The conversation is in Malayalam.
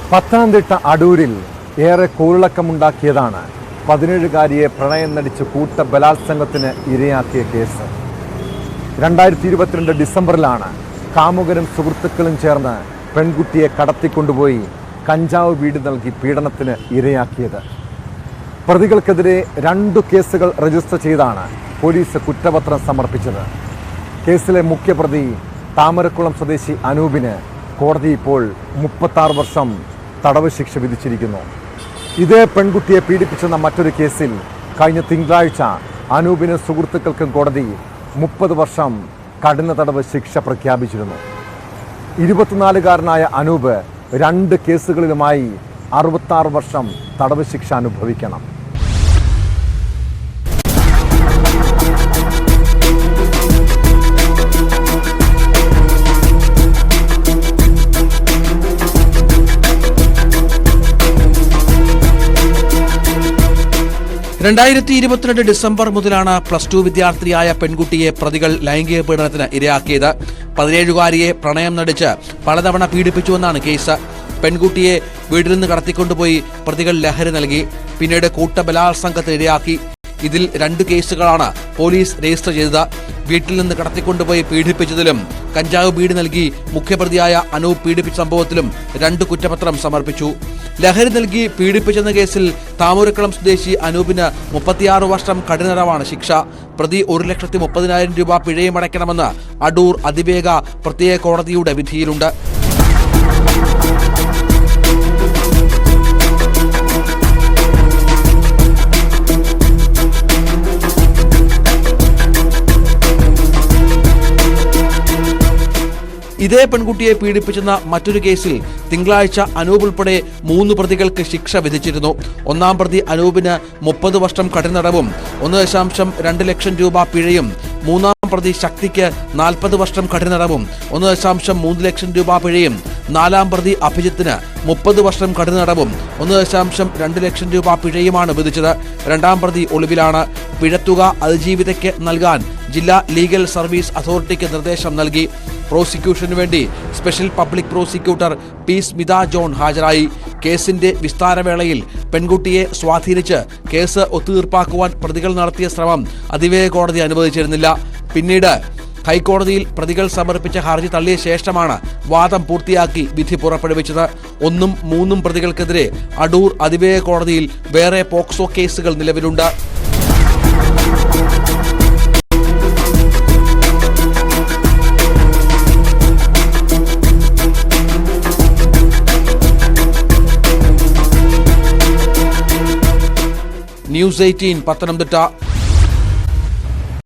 പത്തനംതിട്ട അടൂരിൽ ഏറെ കോളിളക്കമുണ്ടാക്കിയതാണ് 17-കാരിയെ പ്രണയം നടിച്ച് കൂട്ട ബലാത്സംഗത്തിന് ഇരയാക്കിയ കേസ്. 2022 ഡിസംബറിലാണ് കാമുകരും സുഹൃത്തുക്കളും ചേർന്ന് പെൺകുട്ടിയെ കടത്തിക്കൊണ്ടുപോയി കഞ്ചാവ് വീട് നൽകി പീഡനത്തിന് ഇരയാക്കിയത്. പ്രതികൾക്കെതിരെ 2 കേസുകൾ രജിസ്റ്റർ ചെയ്താണ് പോലീസ് കുറ്റപത്രം സമർപ്പിച്ചത്. കേസിലെ മുഖ്യപ്രതി താമരക്കുളം സ്വദേശി അനൂപിന് കോടതി ഇപ്പോൾ 36 വർഷം തടവ് ശിക്ഷ വിധിച്ചിരിക്കുന്നു. ഇതേ പെൺകുട്ടിയെ പീഡിപ്പിച്ചെന്ന മറ്റൊരു കേസിൽ കഴിഞ്ഞ തിങ്കളാഴ്ച അനൂപിന് സുഹൃത്തുക്കൾക്കും കോടതി 30 വർഷം കഠിന തടവ് ശിക്ഷ പ്രഖ്യാപിച്ചിരുന്നു. 24-കാരനായ അനൂപ് 2 കേസുകളിലുമായി 66 വർഷം തടവ് ശിക്ഷ അനുഭവിക്കണം. ഡിസംബർ മുതലാണ് +2 വിദ്യാർത്ഥിയായ പെൺകുട്ടിയെ പ്രതികൾ ലൈംഗിക പീഡനത്തിന് ഇരയാക്കിയത്. 17-കാരിയെ പ്രണയം നടിച്ച് പലതവണ പീഡിപ്പിച്ചുവെന്നാണ് കേസ്. പെൺകുട്ടിയെ വീട്ടിൽ നിന്ന് കടത്തിക്കൊണ്ടുപോയി പ്രതികൾ ലഹരി നൽകി, പിന്നീട് കൂട്ട ബലാത്സംഗത്തിന് ഇരയാക്കി. ഇതിൽ 2 കേസുകളാണ് പോലീസ് രജിസ്റ്റർ ചെയ്തത്. വീട്ടിൽ നിന്ന് കടത്തിക്കൊണ്ടുപോയി പീഡിപ്പിച്ചതിലും കഞ്ചാവ് ബീഡി നൽകി മുഖ്യപ്രതിയായ അനൂപ് പീഡിപ്പിച്ച സംഭവത്തിലും 2 കുറ്റപത്രം സമർപ്പിച്ചു. ലഹരി നൽകി പീഡിപ്പിച്ചെന്ന കേസിൽ താമരക്കുളം സ്വദേശി അനൂപിന് 36 വർഷം കഠിന തടവാണ് ശിക്ഷ. പ്രതി 1,30,000 രൂപ പിഴയും അടയ്ക്കണമെന്ന് അടൂർ അതിവേഗ പ്രത്യേക കോടതിയുടെ വിധിയിലുണ്ട്. ഇതേ പെൺകുട്ടിയെ പീഡിപ്പിച്ചെന്ന മറ്റൊരു കേസിൽ തിങ്കളാഴ്ച അനൂപ് ഉൾപ്പെടെ 3 പ്രതികൾക്ക് ശിക്ഷ വിധിച്ചിരുന്നു. 1-ാം പ്രതി അനൂപിന് 30 വർഷം കഠിന തടവും 1.2 ലക്ഷം രൂപ പിഴയും, 3-ാം പ്രതി ശക്തിക്ക് 40 വർഷം കഠിന തടവും 1.3 ലക്ഷം രൂപ പിഴയും, 4-ാം പ്രതി അഭിജിത്തിന് 30 വർഷം കഠിന തടവും 1.2 ലക്ഷം രൂപ പിഴയുമാണ് വിധിച്ചത്. 2-ാം പ്രതി ഒളിവിലാണ്. പിഴത്തുക അതിജീവിതയ്ക്ക് നൽകാൻ ജില്ലാ ലീഗൽ സർവീസ് അതോറിറ്റിക്ക് നിർദ്ദേശം നൽകി. പ്രോസിക്യൂഷനു വേണ്ടി special public prosecutor P Smitha John ഹാജരായി. കേസിന്റെ വിസ്താരവേളയിൽ പെൺകുട്ടിയെ സ്വാധീനിച്ച് കേസ് ഒത്തുതീർപ്പാക്കുവാൻ പ്രതികൾ നടത്തിയ ശ്രമം അതിവേഗ കോടതി അനുവദിച്ചിരുന്നില്ല. പിന്നീട് ഹൈക്കോടതിയിൽ പ്രതികൾ സമർപ്പിച്ച ഹർജി തള്ളിയ ശേഷമാണ് വാദം പൂർത്തിയാക്കി വിധി പുറപ്പെടുവിച്ചത്. 1-ഉം 3-ഉം പ്രതികൾക്കെതിരെ അടൂർ അതിവേഗ കോടതിയിൽ വേറെ പോക്സോ കേസുകൾ നിലവിലുണ്ട്. ന്യൂസ് 18 പത്തനംതിട്ട.